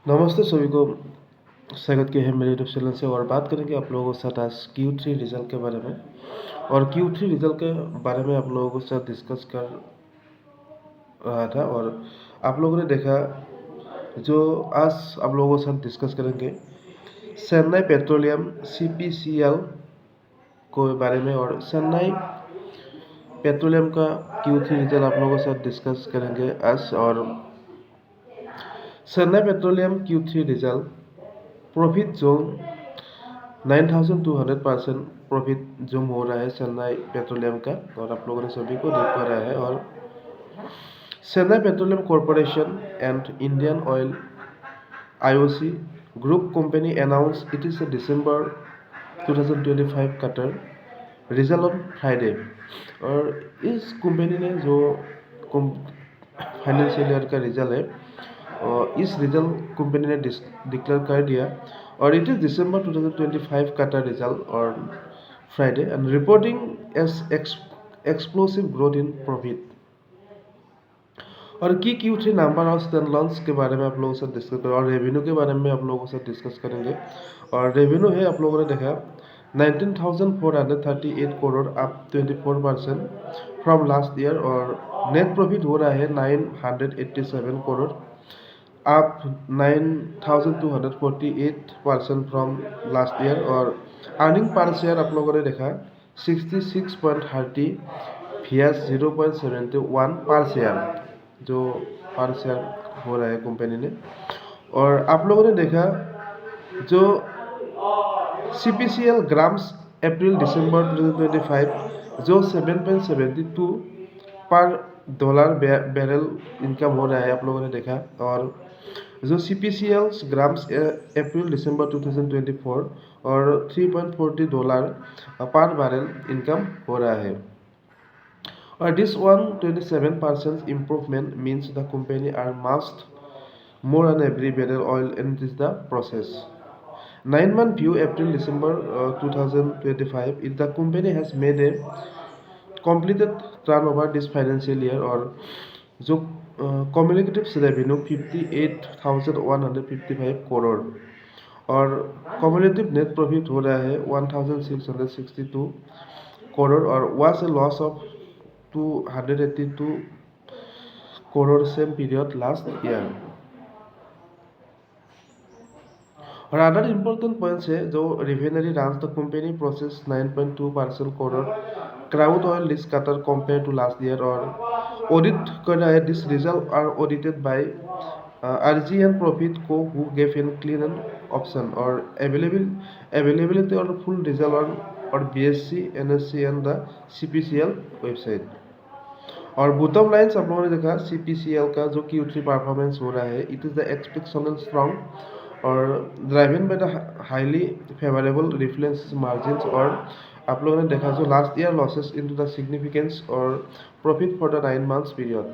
नमस्ते सभी को स्वागत किया है मेरे यूट्यूब चैनल से। और बात करेंगे आप लोगों के साथ आज Q3 रिजल्ट के बारे में। और Q3 रिजल्ट के बारे में आप लोगों के साथ डिस्कस कर रहा था। और आप लोगों ने देखा जो आज आप लोगों के साथ डिस्कस करेंगे चेन्नई पेट्रोलियम CPCL के बारे में। और चेन्नई पेट्रोलियम का Q3 रिजल्ट आप लोगों के साथ डिस्कस करेंगे आज। और Chennai petroleum Q3 result profit zone 9200% profit zoom हो रहा है चेन्नई पेट्रोलियम का। और आप लोगों ने सभी को देख पा रहा है। और Chennai petroleum corporation and Indian oil IOC group company announce it is December 2025 cutter result on Friday. और इस कंपनी ने जो फाइनेंशियल ईयर का रिजल्ट है और इस रिजल्ट कंपनी ने डिक्लेयर कर दिया। और इट इज दिसंबर 2025 का रिजल्ट और Friday and reporting as explosive growth in profit. और की Q3 नंबर ऑफ स्टैंडलोन्स के बारे में आप लोगों से डिस्कस करेंगे। और रेवेन्यू के बारे में आप लोगों से डिस्कस करेंगे। और रेवेन्यू है आप लोगों ने देखा 19,438 crore up 24% from last year. और नेट प्रॉफिट हो रहा है 987 crore up 9,248% from last year. और अर्निंग पर शेयर आप लोगों ने देखा 66.30 vs 0.71 पर शेयर जो पर शेयर हो रहा है कंपनी ने। और आप लोगों ने देखा जो CPCL ग्राम्स अप्रैल दिसंबर 2025 जो 7.72 पर डॉलर बैरल इनकम हो रहा है आप लोगों ने देखा। और जो CPCL ग्राम्स अप्रैल दिसंबर 2024 और 3.40 डॉलर पर बैरल इनकम हो रहा है। और this 127% improvement means the company earned more on every barrel oil and this is the process. 9-month view April December 2025 if the company has made a completed turnover this financial year। और जो cumulative revenue 58,155 crore और cumulative net profit हो रहा है 1,662 करोड़ और was a loss of 282 crore same period last year। और other important points है जो refinery runs the company process 9.2% crore crude oil this quarter compare to last year. और ऑडिट कर रहा है this result are audited by RG and profit को who gave in clean and option. और availability और full result और BSC NSC and the CPCL website. और bottom lines आप लोगों ने देखा CPCL का जो Q3 परफॉर्मेंस हो रहा है it is the exceptional strong और driven by the highly favourable refining margins. और आप लोगों ने देखा जो last year losses into the significance और profit for the 9 months period.